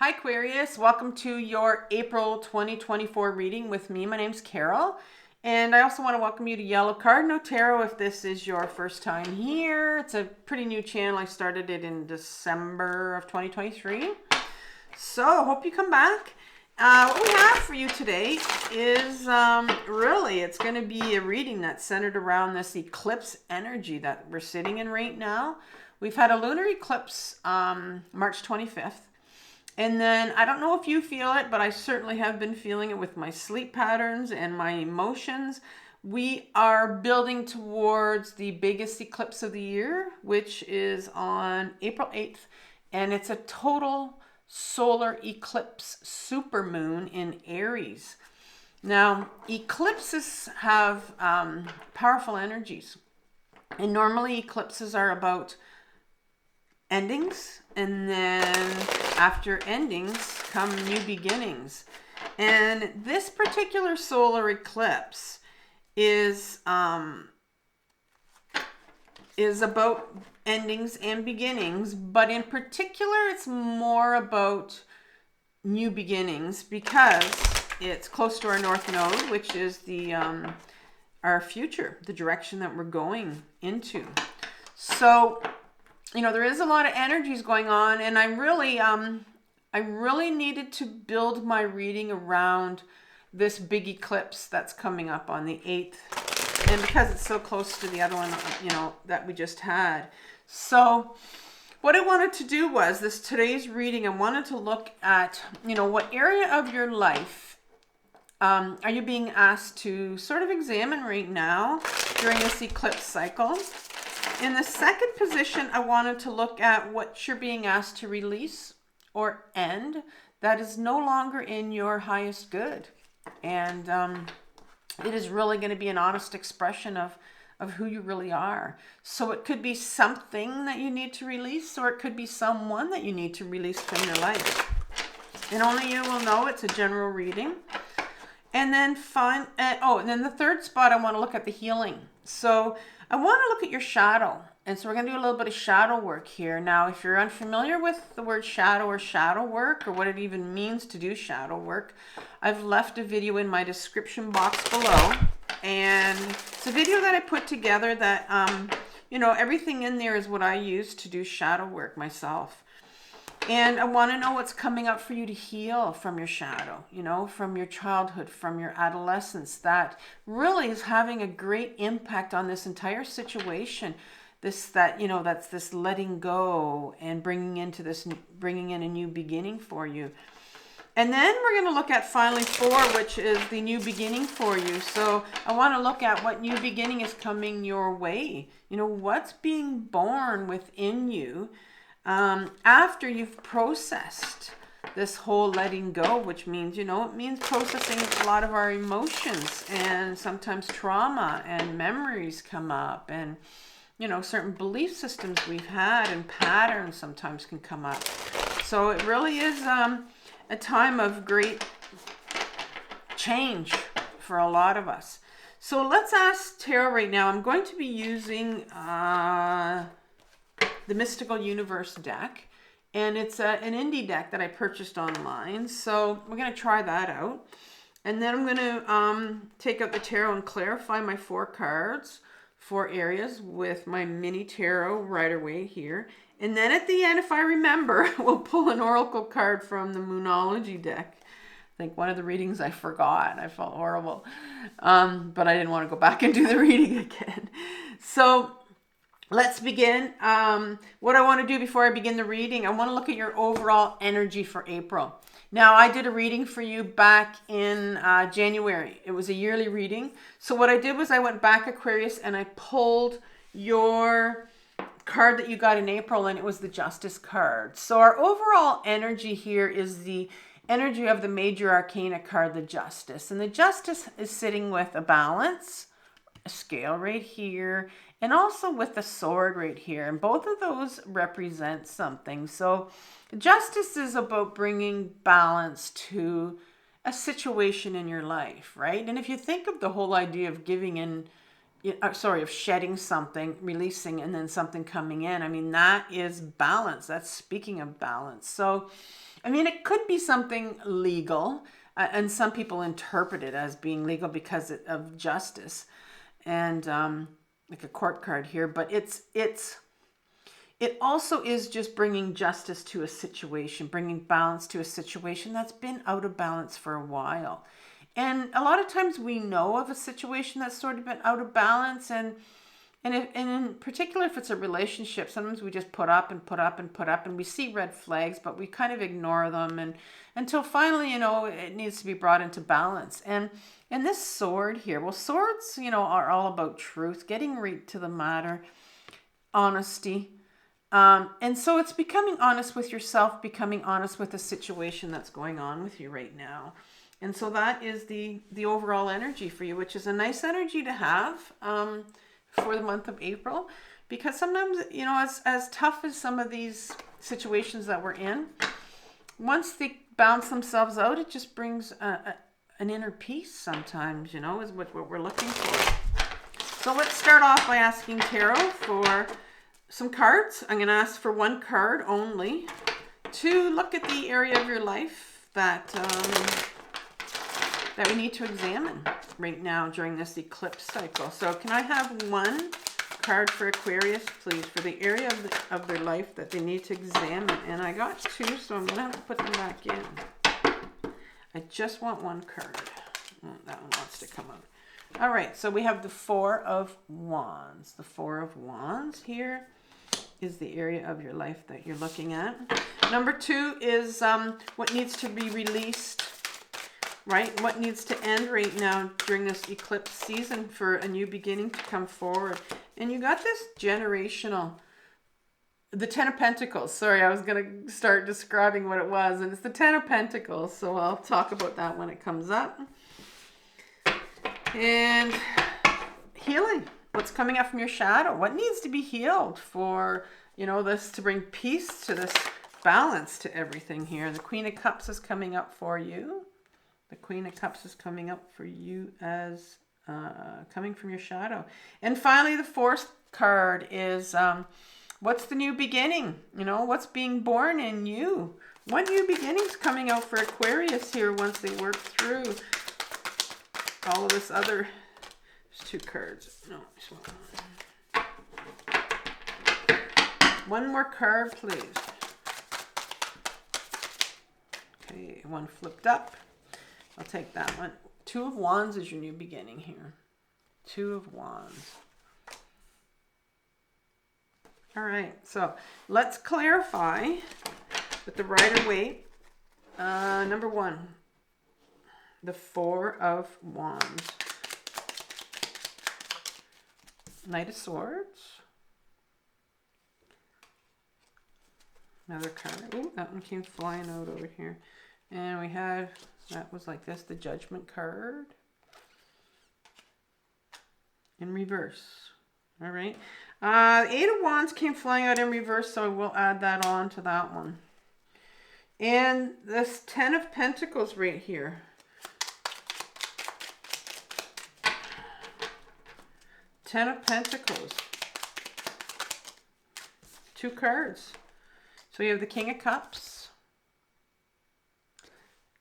Hi Aquarius, welcome to your April 2024 reading with me. My name's Carol, and I also want to welcome you to Yellow Cardinal Tarot if this is your first time here. It's a pretty new channel. I started it in December of 2023. So, hope you come back. What we have for you today is really, it's going to be a reading that's centered around this eclipse energy that we're sitting in right now. We've had a lunar eclipse March 25th. And then, I don't know if you feel it, but I certainly have been feeling it with my sleep patterns and my emotions. We are building towards the biggest eclipse of the year, which is on April 8th. And it's a total solar eclipse supermoon in Aries. Now, eclipses have powerful energies. And normally eclipses are about endings, and then after endings come new beginnings. And this particular solar eclipse is about endings and beginnings, but in particular it's more about new beginnings because it's close to our north node, which is the our future, the direction that we're going into. So you know, there is a lot of energies going on, and I really needed to build my reading around this big eclipse that's coming up on the 8th, and because it's so close to the other one, you know, that we just had. So what I wanted to do was today's reading, I wanted to look at, you know, what area of your life are you being asked to sort of examine right now during this eclipse cycle. In the second position, I wanted to look at what you're being asked to release or end that is no longer in your highest good. And it is really going to be an honest expression of who you really are. So it could be something that you need to release, or it could be someone that you need to release from your life. And only you will know. It's a general reading. And then and then the third spot, I want to look at the healing. So I want to look at your shadow. And so we're going to do a little bit of shadow work here. Now, if you're unfamiliar with the word shadow or shadow work, or what it even means to do shadow work, I've left a video in my description box below. And it's a video that I put together that, you know, everything in there is what I use to do shadow work myself. And I want to know what's coming up for you to heal from your shadow, you know, from your childhood, from your adolescence, that really is having a great impact on this entire situation. That's this letting go and bringing in a new beginning for you. And then we're going to look at finally 4, which is the new beginning for you. So I want to look at what new beginning is coming your way. You know, what's being born within you after you've processed this whole letting go, which means, you know, it means processing a lot of our emotions, and sometimes trauma and memories come up, and, you know, certain belief systems we've had and patterns sometimes can come up. So it really is a time of great change for a lot of us. So let's ask Tarot right now. I'm going to be using the Mystical Universe deck, and it's an indie deck that I purchased online. So we're going to try that out, and then I'm going to take out the tarot and clarify my 4 cards, 4 areas with my mini tarot Rider-Waite here. And then at the end, if I remember, we'll pull an oracle card from the Moonology deck. I think one of the readings I forgot. I felt horrible, but I didn't want to go back and do the reading again. So let's begin. What I want to do before I begin the reading, I want to look at your overall energy for April. Now, I did a reading for you back in January. It was a yearly reading. So what I did was I went back, Aquarius, and I pulled your card that you got in April, and it was the Justice card. So our overall energy here is the energy of the major arcana card, the Justice. And the Justice is sitting with a balance, a scale right here, and also with a sword right here. And both of those represent something. So Justice is about bringing balance to a situation in your life, right? And if you think of the whole idea of giving in, sorry, of shedding something, releasing, and then something coming in. I mean, that is balance. That's speaking of balance. So, I mean, it could be something legal, and some people interpret it as being legal because of justice, and like a court card here. But it also is just bringing justice to a situation, bringing balance to a situation that's been out of balance for a while. And a lot of times we know of a situation that's sort of been out of balance, and in particular, if it's a relationship, sometimes we just put up and put up and put up, and we see red flags, but we kind of ignore them, and until finally, it needs to be brought into balance. And this sword here, well, swords, are all about truth, getting right to the matter, honesty. And so it's becoming honest with yourself, becoming honest with the situation that's going on with you right now. And so that is the overall energy for you, which is a nice energy to have for the month of April. Because sometimes, as tough as some of these situations that we're in, once they balance themselves out, it just brings an inner peace sometimes, is what we're looking for. So let's start off by asking Tarot for some cards. I'm going to ask for one card only to look at the area of your life that we need to examine right now during this eclipse cycle. So can I have one card for Aquarius, please, for the area of their life that they need to examine? And I got two, so I'm going to have to put them back in. I just want one card. Oh, that one wants to come out. All right, so we have the Four of Wands. The Four of Wands here is the area of your life that you're looking at. Number two is what needs to be released, right? What needs to end right now during this eclipse season for a new beginning to come forward. And you got this generational, the Ten of Pentacles. Sorry, I was going to start describing what it was, and it's the Ten of Pentacles. So I'll talk about that when it comes up. And healing. What's coming up from your shadow? What needs to be healed for, this to bring peace to this balance to everything here? The Queen of Cups is coming up for you. The Queen of Cups is coming up for you as coming from your shadow. And finally, the fourth card is what's the new beginning? What's being born in you? What new beginning's coming out for Aquarius here once they work through all of this other... There's two cards. No, just one. One more card, please. Okay, one flipped up. I'll take that one. Two of Wands is your new beginning here. Two of Wands. All right, so let's clarify with the Rider-Waite. Number one, the Four of Wands. Knight of Swords. Another card. Ooh, that one came flying out over here. And we had, that was like this, the Judgment card. In reverse. All right. Eight of Wands came flying out in reverse, so we'll add that on to that one. And this Ten of Pentacles right here. Ten of Pentacles. Two cards. So you have the King of Cups.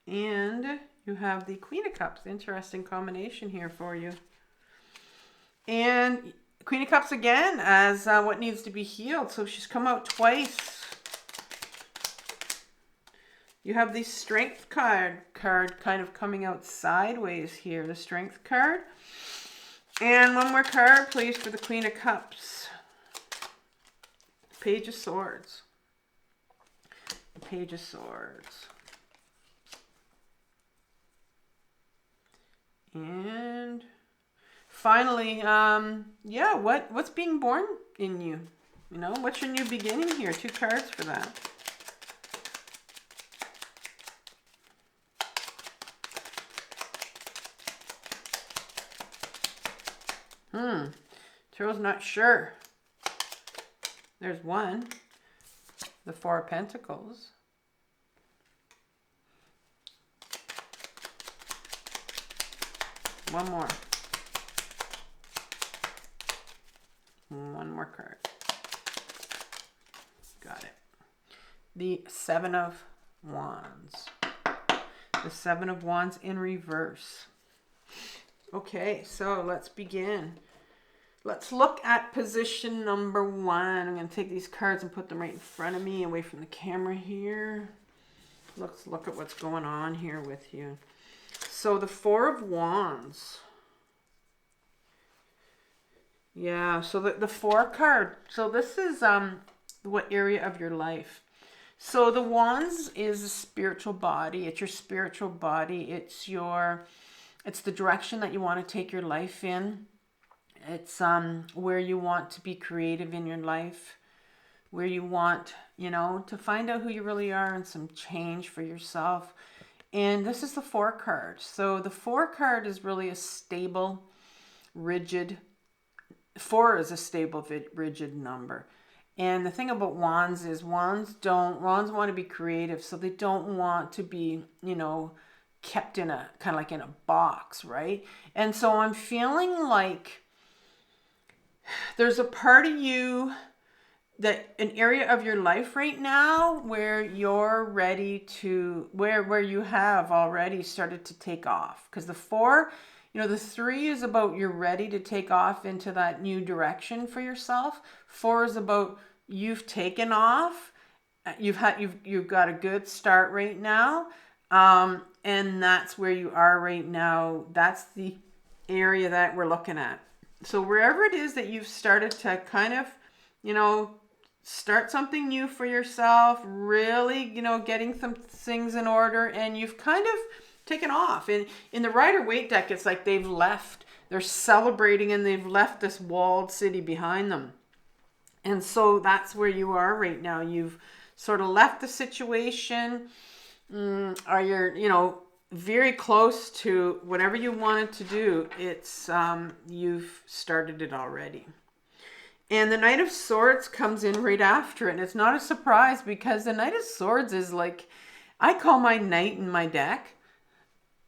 And you have the Queen of Cups. Interesting combination here for you. And Queen of Cups again as what needs to be healed. So she's come out twice. You have the Strength card kind of coming out sideways here. The Strength card. And one more card, please, for the Queen of Cups. Page of Swords. The Page of Swords. And finally, what's being born in you? What's your new beginning here? Two cards for that. Tarot's not sure. There's one. The Four of Pentacles. One more. One more card. Got it. The Seven of Wands. The Seven of Wands in reverse. Okay, so let's begin. Let's look at position number 1. I'm going to take these cards and put them right in front of me, away from the camera here. Let's look at what's going on here with you. So the Four of Wands. Yeah, so the 4 card. So this is what area of your life. So the Wands is a spiritual body. It's your spiritual body. It's the direction that you want to take your life in. It's where you want to be creative in your life, where you want, to find out who you really are and some change for yourself. And this is the 4 card. So the 4 card is really a stable, rigid. 4 is a stable, rigid number. And the thing about wands is wands want to be creative, so they don't want to be, kept in a kind of like in a box, right? And so I'm feeling like there's a part of you, that an area of your life right now where you're ready to, where you have already started to take off. Because the 4, the 3 is about you're ready to take off into that new direction for yourself. 4 is about you've taken off. You've got a good start right now. And that's where you are right now. That's the area that we're looking at. So wherever it is that you've started to kind of, start something new for yourself, really, getting some things in order, and you've kind of taken off. And in the Rider-Waite deck, it's like they've left. They're celebrating and they've left this walled city behind them. And so that's where you are right now. You've sort of left the situation, or you're, very close to whatever you wanted to do. It's, you've started it already. And the Knight of Swords comes in right after it. And it's not a surprise, because the Knight of Swords is like, I call my knight in my deck.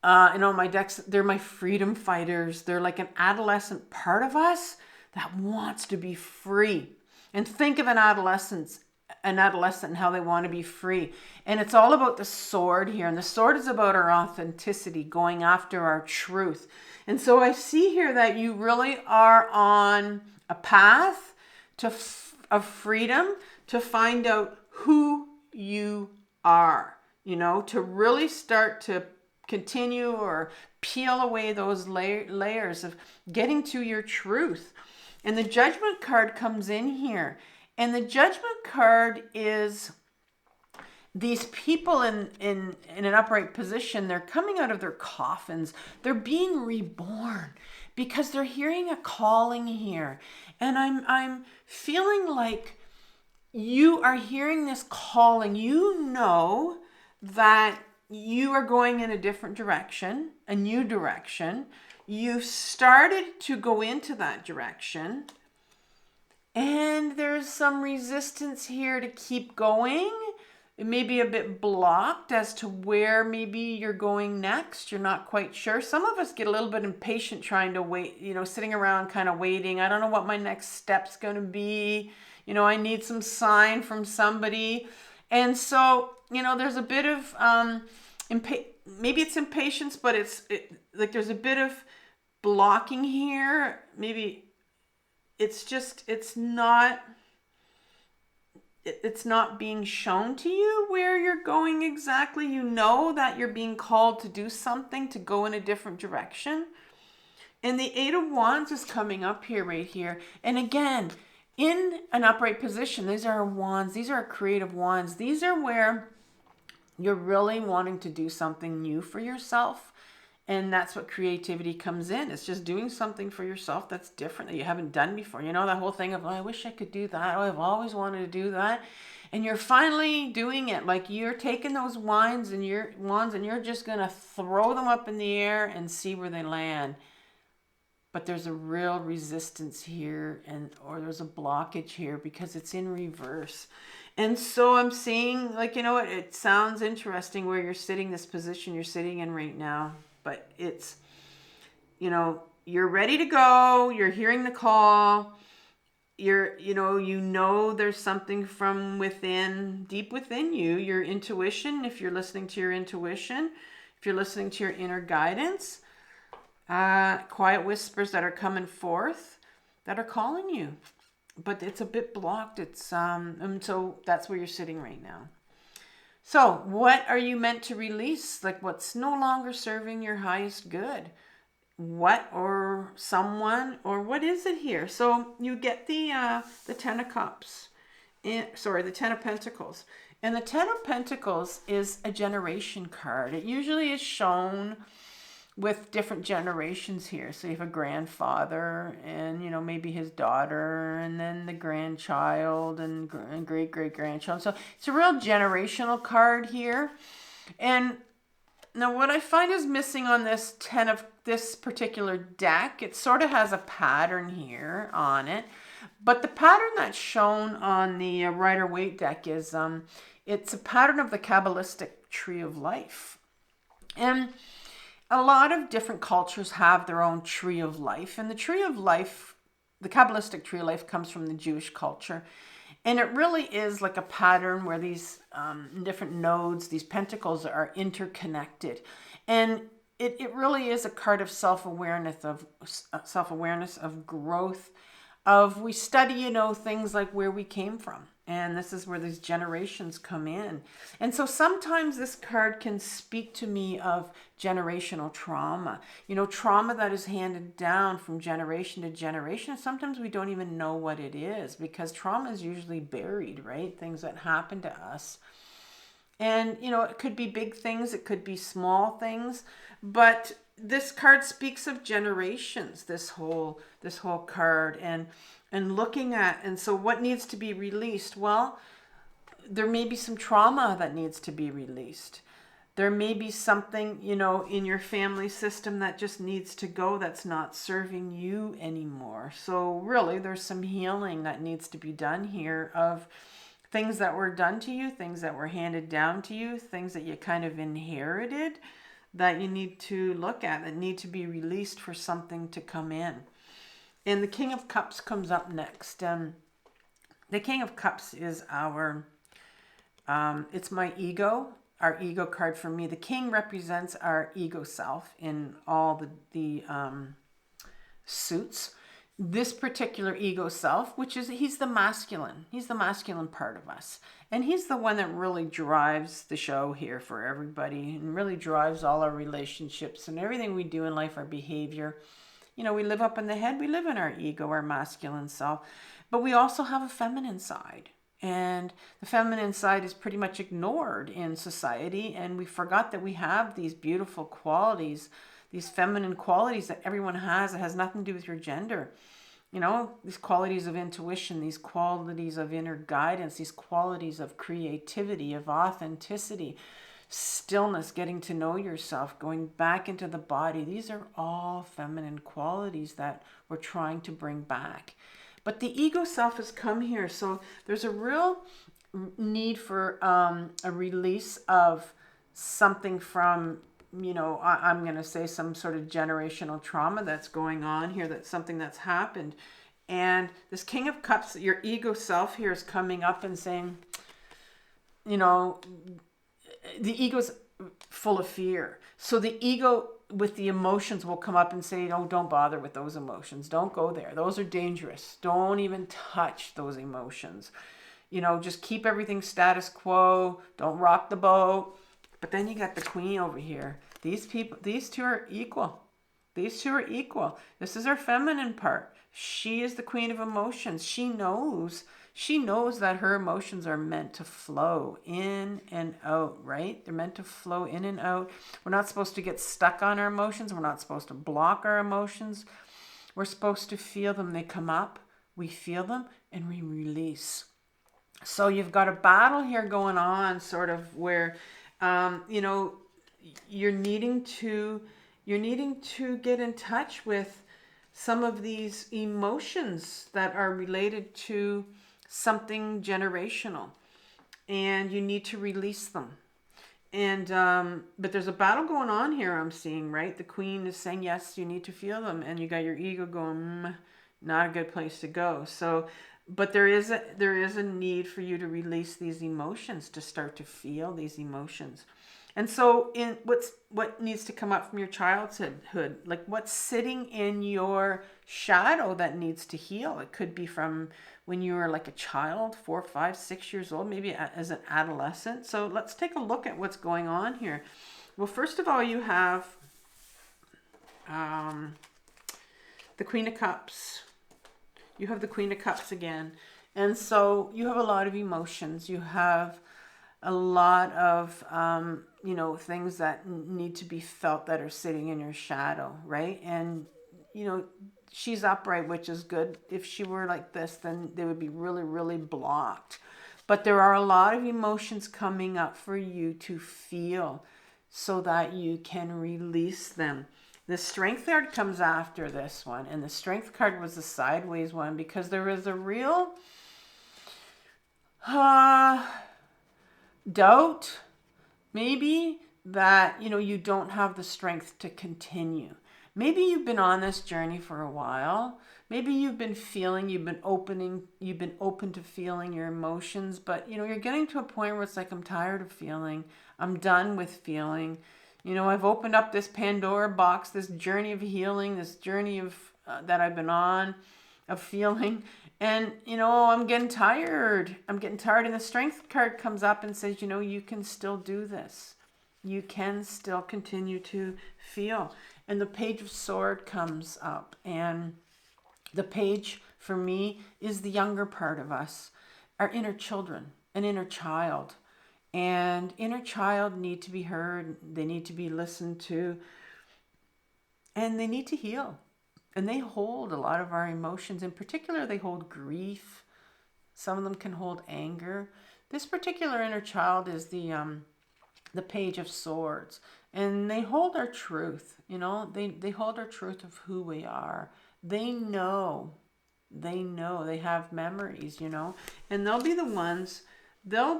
My decks, they're my freedom fighters. They're like an adolescent part of us that wants to be free. And think of an adolescent and how they want to be free. And it's all about the sword here. And the sword is about our authenticity, going after our truth. And so I see here that you really are on a path of freedom, to find out who you are, to really start to continue or peel away those layers of getting to your truth. And the Judgment card comes in here. And the Judgment card is these people in an upright position. They're coming out of their coffins. They're being reborn because they're hearing a calling here. And I'm feeling like you are hearing this calling. You know that you are going in a different direction, a new direction. You've started to go into that direction. And there's some resistance here to keep going. It may be a bit blocked as to where maybe you're going next. You're not quite sure. Some of us get a little bit impatient trying to wait, sitting around kind of waiting. I don't know what my next step's going to be. I need some sign from somebody. And so, there's a bit of, maybe it's impatience, but like there's a bit of blocking here. Maybe it's not being shown to you where you're going exactly. You know that you're being called to do something, to go in a different direction. And the 8 of Wands is coming up here, right here. And again, in an upright position, these are wands. These are creative wands. These are where you're really wanting to do something new for yourself. And that's what creativity comes in. It's just doing something for yourself that's different, that you haven't done before. That whole thing of, I wish I could do that. I've always wanted to do that. And you're finally doing it. Like you're taking those wands and you're just going to throw them up in the air and see where they land. But there's a real resistance here, or there's a blockage here because it's in reverse. And so I'm seeing, it sounds interesting where you're sitting, this position you're sitting in right now. But it's, you're ready to go. You're hearing the call. you know there's something from within, deep within you, your intuition, if you're listening to your intuition, if you're listening to your inner guidance, quiet whispers that are coming forth that are calling you, but it's a bit blocked. It's and so that's where you're sitting right now. So what are you meant to release? Like, what's no longer serving your highest good? What or someone, or what is it here? So you get the Ten of Cups, the Ten of Pentacles. And the Ten of Pentacles is a generation card. It usually is shown with different generations here. So you have a grandfather and, maybe his daughter, and then the grandchild and great-great-grandchild. So it's a real generational card here. And now what I find is missing on this this particular deck, it sort of has a pattern here on it. But the pattern that's shown on the Rider-Waite deck is, it's a pattern of the Kabbalistic tree of life. And a lot of different cultures have their own tree of life. And the tree of life, the Kabbalistic tree of life, comes from the Jewish culture. And it really is like a pattern where these different nodes, these pentacles, are interconnected. And it really is a card of self-awareness, of growth, we study, things like where we came from. And this is where these generations come in. And so sometimes this card can speak to me of generational trauma. Trauma that is handed down from generation to generation. Sometimes we don't even know what it is, because trauma is usually buried, right? Things that happen to us. And, it could be big things, it could be small things. But this card speaks of generations, this whole card. And looking at, and so what needs to be released? Well, there may be some trauma that needs to be released. There may be something, in your family system that just needs to go, that's not serving you anymore. So really, there's some healing that needs to be done here of things that were done to you, things that were handed down to you, things that you kind of inherited that you need to look at, that need to be released for something to come in. And the King of Cups comes up next. The King of Cups is it's my ego, our ego card for me. The King represents our ego self in all the suits. This particular ego self, he's the masculine part of us. And he's the one that really drives the show here for everybody, and really drives all our relationships and everything we do in life, our behavior. We live up in the head, we live in our ego, our masculine self, but we also have a feminine side. And the feminine side is pretty much ignored in society, and we forgot that we have these beautiful qualities, these feminine qualities that everyone has. It has nothing to do with your gender. These qualities of intuition, these qualities of inner guidance, these qualities of creativity, of authenticity, stillness, getting to know yourself, going back into the body. These are all feminine qualities that we're trying to bring back. But the ego self has come here. So there's a real need for a release of something from, I'm going to say some sort of generational trauma that's going on here. That's something that's happened. And this King of Cups, your ego self here, is coming up and saying, the ego's full of fear. So the ego with the emotions will come up and say, oh, don't bother with those emotions. Don't go there. Those are dangerous. Don't even touch those emotions. Just keep everything status quo. Don't rock the boat. But then you got the Queen over here. These two are equal. These two are equal. This is her feminine part. She is the Queen of emotions. She knows that her emotions are meant to flow in and out, right? They're meant to flow in and out. We're not supposed to get stuck on our emotions. We're not supposed to block our emotions. We're supposed to feel them. They come up, we feel them, and we release. So you've got a battle here going on, sort of where, you're needing to get in touch with some of these emotions that are related to something generational, and you need to release them. And but there's a battle going on here, I'm seeing, right? The Queen is saying, yes, you need to feel them, and you got your ego going, Not a good place to go. So, but there is a need for you to release these emotions, to start to feel these emotions. And so in what needs to come up from your childhood, like what's sitting in your shadow that needs to heal. It could be from when you were like a child, 4, 5, 6 years old, maybe as an adolescent. So let's take a look at what's going on here. Well, first of all, you have the Queen of Cups. You have the Queen of Cups again. And so you have a lot of emotions. You have a lot of, things that need to be felt that are sitting in your shadow, right? And, she's upright, which is good. If she were like this, then they would be really, really blocked. But there are a lot of emotions coming up for you to feel so that you can release them. The Strength card comes after this one, and the Strength card was the sideways one because there is a real doubt, maybe, that you don't have the strength to continue. Maybe you've been on this journey for a while. Maybe you've been open to feeling your emotions, but you're getting to a point where it's like, I'm tired of feeling. I'm done with feeling. I've opened up this Pandora box, this journey of healing, this journey of that I've been on, of feeling. And, I'm getting tired. And the Strength card comes up and says, you can still do this. You can still continue to feel. And the Page of Swords comes up. And the page, for me, is the younger part of us, our inner children, an inner child. And inner child need to be heard. They need to be listened to. And they need to heal. And they hold a lot of our emotions. In particular, they hold grief. Some of them can hold anger. This particular inner child is the Page of Swords. And they hold our truth. They hold our truth of who we are. They know. They have memories, And they'll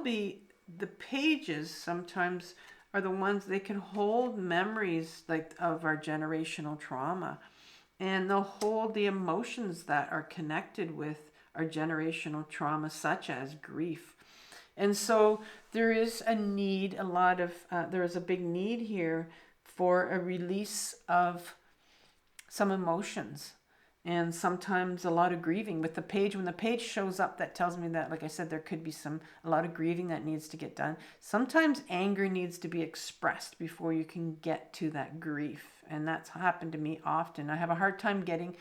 be the pages sometimes are the ones, they can hold memories like of our generational trauma. And they'll hold the emotions that are connected with our generational trauma, such as grief. And so there is a need, there is a big need here for a release of some emotions. And sometimes a lot of grieving with the page. When the page shows up, that tells me that, like I said, there could be a lot of grieving that needs to get done. Sometimes anger needs to be expressed before you can get to that grief. And that's happened to me often. I don't have a hard time getting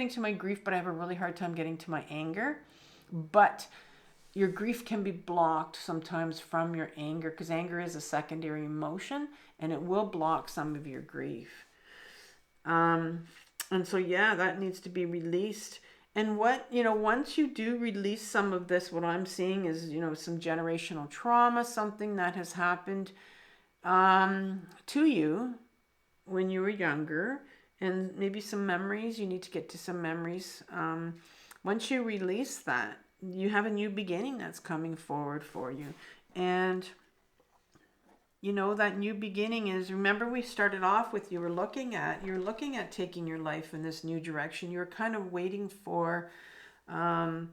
to my grief, but I have a really hard time getting to my anger. But your grief can be blocked sometimes from your anger, because anger is a secondary emotion and it will block some of your grief. And so, that needs to be released. And once you do release some of this, what I'm seeing is, some generational trauma, something that has happened to you when you were younger, and maybe some memories. You need to get to some memories. Once you release that, you have a new beginning that's coming forward for you. And that new beginning is, remember we started off with, you're looking at taking your life in this new direction. You're kind of waiting for, the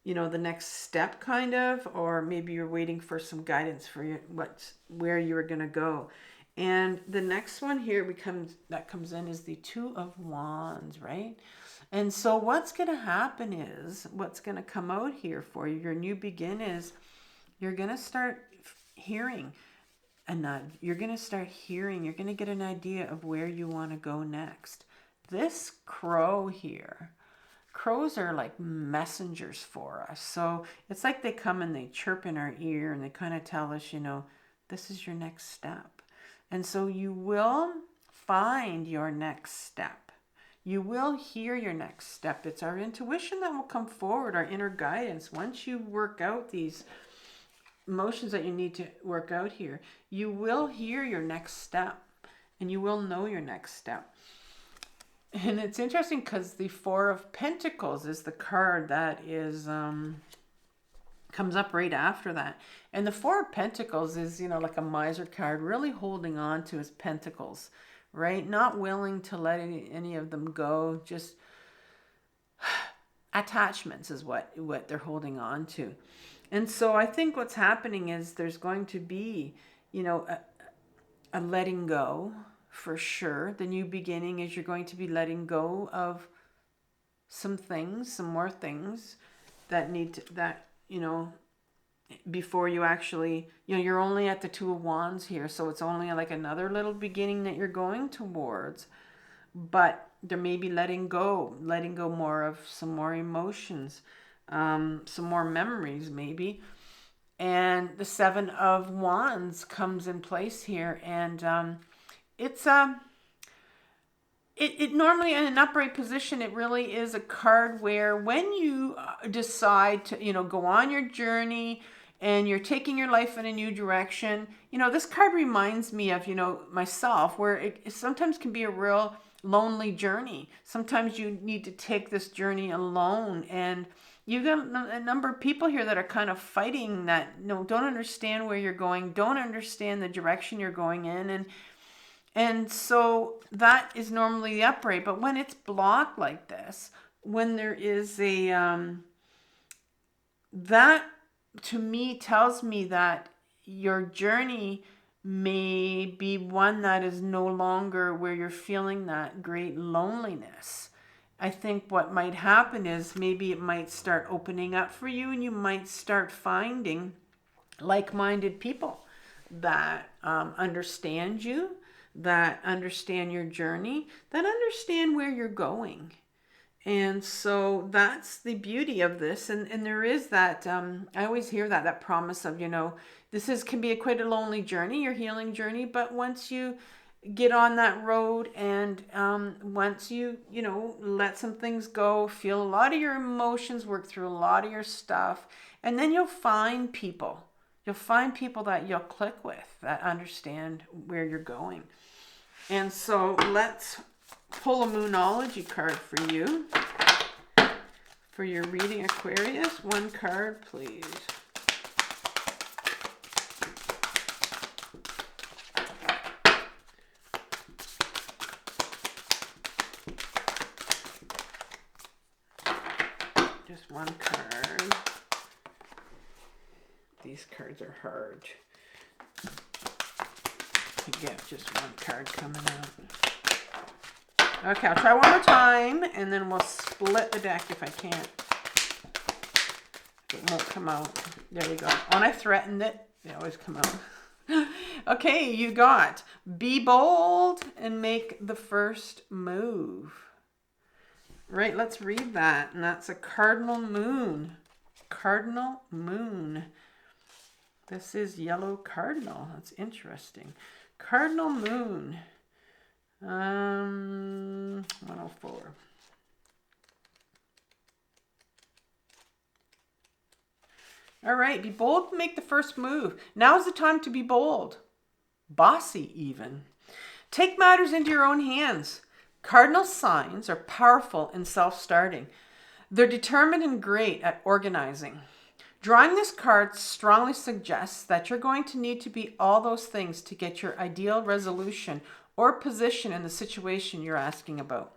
next step kind of, or maybe you're waiting for some guidance for where you're going to go. And the next one here that comes in is the Two of Wands, right? And so what's going to happen is, what's going to come out here for you, your new begin is, you're going to start hearing a nudge. You're going to start hearing, you're going to get an idea of where you want to go next. This crow here, crows are like messengers for us. So it's like they come and they chirp in our ear and they kind of tell us, this is your next step. And so you will find your next step. You will hear your next step. It's our intuition that will come forward, our inner guidance. Once you work out these emotions that you need to work out here, you will hear your next step and you will know your next step. And it's interesting because the Four of Pentacles is the card that is comes up right after that. And the Four of Pentacles is, like a miser card, really holding on to his pentacles, right? Not willing to let any of them go, just attachments is what they're holding on to. And so I think what's happening is there's going to be, you know, a letting go for sure. The new beginning is you're going to be letting go of some things, some more things that need to, that, you know, before you actually, you know, you're only at the Two of Wands here. So it's only like another little beginning that you're going towards. But there may be letting go more of some more emotions, some more memories maybe. And the Seven of Wands comes in place here. And it's it normally in an upright position, it really is a card where when you decide to, you know, go on your journey and you're taking your life in a new direction, you know, this card reminds me of, you know, myself, where it sometimes can be a real lonely journey. Sometimes you need to take this journey alone, and you got a number of people here that are kind of fighting that, you know, don't understand where you're going, don't understand the direction you're going in, and so that is normally the upright. But when it's blocked like this, when there is a that to me tells me that your journey may be one that is no longer where you're feeling that great loneliness. I think what might happen is maybe it might start opening up for you, and you might start finding like-minded people that understand you, that understand your journey, that understand where you're going. And so that's the beauty of this. And there is that, I always hear that promise of, you know, this can be quite a lonely journey, your healing journey. But once you get on that road, and once you know, let some things go, feel a lot of your emotions, work through a lot of your stuff, and then you'll find people. You'll find people that you'll click with, that understand where you're going. And so let's pull a Moonology card for you. For your reading, Aquarius, one card, please. Just one card. These cards are hard to get, just one card coming out. Okay, I'll try one more time, and then we'll split the deck if I can't. It won't come out. There we go. When I threatened it, they always come out. Okay, you got be bold and make the first move. Right, let's read that. And that's a cardinal moon. Cardinal moon. This is yellow cardinal. That's interesting. Cardinal moon. 104. All right, be bold and make the first move. Now is the time to be bold. Bossy even. Take matters into your own hands. Cardinal signs are powerful and self-starting. They're determined and great at organizing. Drawing this card strongly suggests that you're going to need to be all those things to get your ideal resolution or position in the situation you're asking about.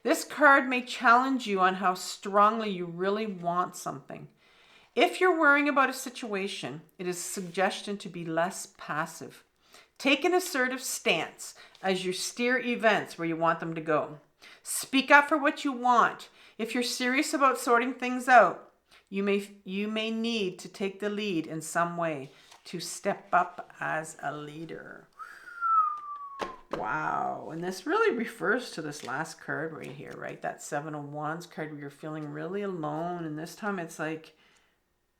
This card may challenge you on how strongly you really want something. If you're worrying about a situation, it is a suggestion to be less passive. Take an assertive stance as you steer events where you want them to go. Speak up for what you want. If you're serious about sorting things out, you may need to take the lead in some way to step up as a leader. Wow. And this really refers to this last card right here, right? That Seven of Wands card where you're feeling really alone. And this time it's like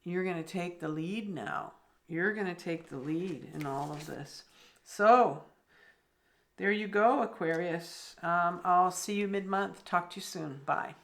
you're going to take the lead now. You're going to take the lead in all of this. So there you go, Aquarius. I'll see you mid-month. Talk to you soon. Bye.